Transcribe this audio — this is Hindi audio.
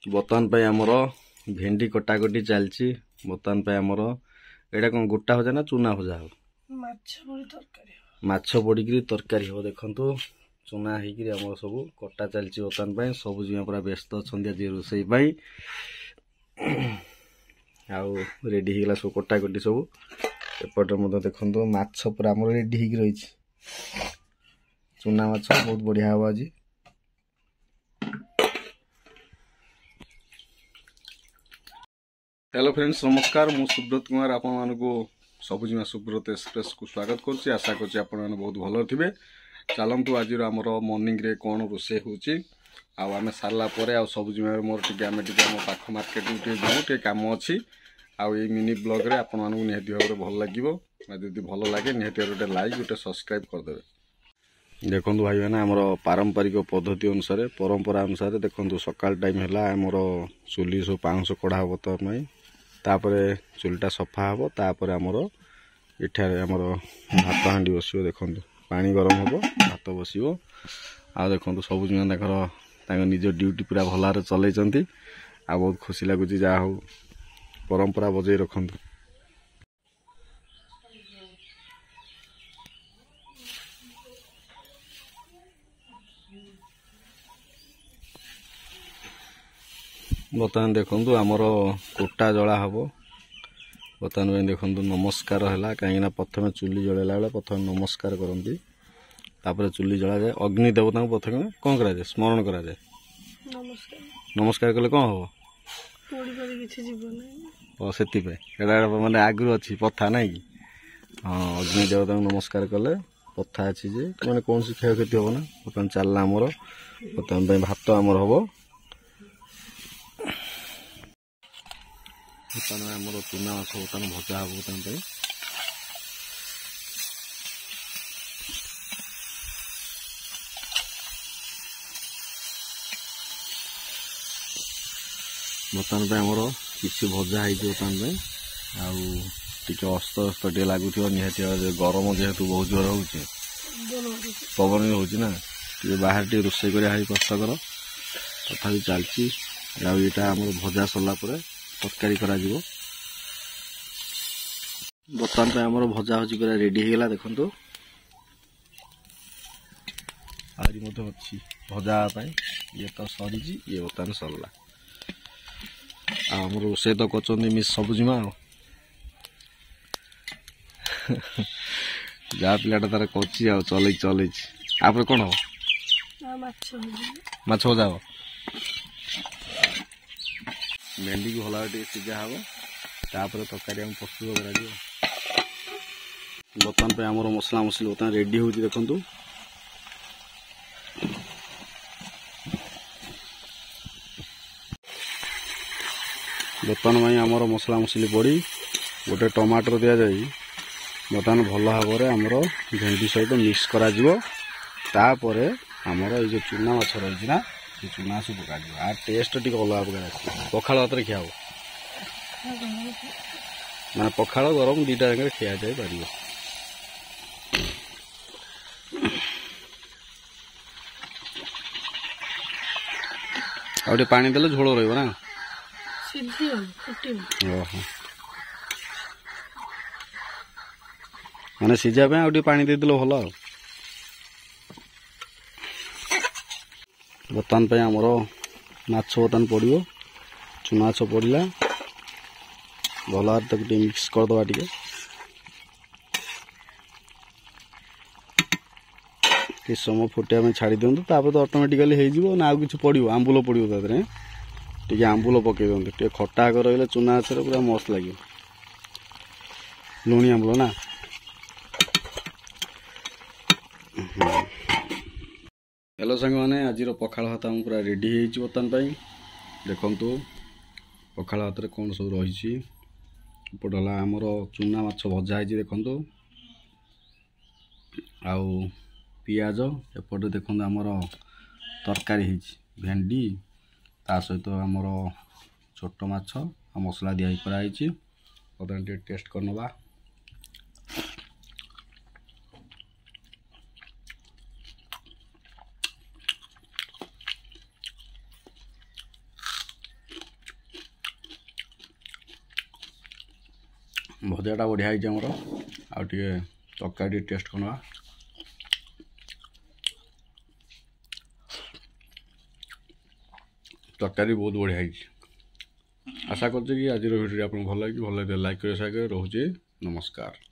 बर्तमान पे आमर भेंडी कटाकटी चलती। बर्तमान पे आमर एटा कौन गोटा भजा ना चूना भजा हो माछ पड़ी तरकारी हो देखु चूना होम सब कटा चलती। बर्तमान सब जी पूरा व्यस्त अच्छा आज रोसई आउ रेडी होगा सब कटाकटी सब एपटे देखो माछ पूरा आम रेडी हो रही चूना माछ बहुत बढ़िया हम आज। हेलो फ्रेंड्स नमस्कार मु सुब्रत कुमार आपण मानको सबुजिमा सुब्रत एक्सप्रेस को स्वागत करछि। आशा करछि आपण माने बहुत भलो थिबे। चलंतु आज हमर मॉर्निंग रे कोन रोसे होछि आ आमे सारला परे आ सबुजिमा मोर टिके आमे टिके हम पाख मार्केट उठे जाऊ टे काम अछि आ ए मिनी ब्लॉग रे आपण मानको निहति भाबरे भल लागिवो। यदि भल लागे निहति गोटे लाइक गोटे सब्सक्राइब कर देबे। देखंतु भाई माने हमर पारंपरिक पद्धति अनुसार परंपरा अनुसार देखंतु सकाल टाइम हैला हमर चुली सो पांस कढा हबो त नै तापरे चुलटा सफा हम तापर आमर इठारे आमर भात हांडी बसियो। देखंतु पानी गरम हम भात बसियो आ देखंतु सब जन निज ड्यूटी पूरा भलारे चलैचंती आ बहुत खुशी लागुची जा हो परंपरा बजै रखंतु। बर्तमान देखु आमर कोटा जला हम बर्तमान देखु नमस्कार है कहीं प्रथम चुली जलैला बेले प्रथम नमस्कार करती तापर चुली जला जाए अग्नि देवता को प्रथम कौन करा जाए स्मरण करा जाए नमस्कार कले कौन हम से माने आगु अच्छी प्रथा ना कि हाँ अग्नि देवता को नमस्कार कले प्रथा अच्छी जे मैंने कौन सी क्षय क्षति हम ना बर्तमान चलना आमर बर्तमान भात आमर हम आमर चूना माछ बर्तमान भजा हम बर्तमान बर्तमान आमर किसी भजा है बर्तमान आउ अस्त अस्त टे लगुथ निहती गरम जेहेतु बहुत जोर हो पवन भी हो बाहर टे रोषे कर कष्टकर तथा चलती यहाँ आम भजा सरला तरकारी करा जीवो। बर्तमान पे आमर भजा भजी पूरा रेडी हो गला देखंतु आरी मते अछि भजा पाई ये तो सरी जी ये बर्तमान सरला आमर रोसे तो कचंदी मिस सबुजिमा जा पिलाटा तार कच्ची आ चलै चलै आपरे कोन हो माछ भजा हो भेंडी की भला सिझा हम तापर तरकारी हम प्रस्तुत कर बर्तमान पे आमर मसला मसली बर्तमान रेडी हो देखु बर्तमान में आमर मसला मसली पड़ी गोटे टमाटर दि जाए बर्तमान भल भाव आमर भेंडी सहित मिक्स करा तापर आमर ये जो चूना माछ रही ना ये चूना सब पका आ टेस्ट टी अलग प्रकार पखाड़ भात खिया मैं पखाड़ गरम दीटा जगह खिया जाए पार आ पानी देले झोल रही ना मैंने सीझा पे पानी दे देले भल बर्तमान पे आमर माछ बर्तमान पड़ो चूना माछ पड़ा भल भाव मिक्स करदे टे समय फुटिया में छाड़ी दिंतु तापर तो ऑटोमेटिकली हो ना आउ कि पड़ो आंबुल पड़ो टे आंबुल पकई दिंतु टे खटा आग रही चूना माछ पूरा मस्त लगे लुणी आंबुल ना हेलो सांग मैंने आज पखाड़ भात आम पूरा रेडी हो बर्तमान देखु पखाड़ भात कौन सब रही एपटे आमर चूना माछ भजा है देखु आउ पियाज एपटे देखो आमर तरकारी भेंडी ता सहित आमर छोट माछ मसला दिया कराई बर्तमान टेस्ट करनवा ଭଜାଟା ବଢ଼ିଆ ହେଇଛି ଆମର। ଆଉ ଟିକେ ତରକାରୀ ଟିକେ ଟେଷ୍ଟ କରିବା। ତରକାରୀ ବହୁତ ବଢ଼ିଆ ହେଇଛି। ଆଶା କରୁଛି କି ଆଜିର ଭିଡ଼ିଓଟି ଆପଣଙ୍କୁ ଭଲ ଲାଗିଛି। ଭଲ ଲାଗିଲେ ଲାଇକ୍ କରି ସେୟାର କରି ରହୁଛି। ନମସ୍କାର।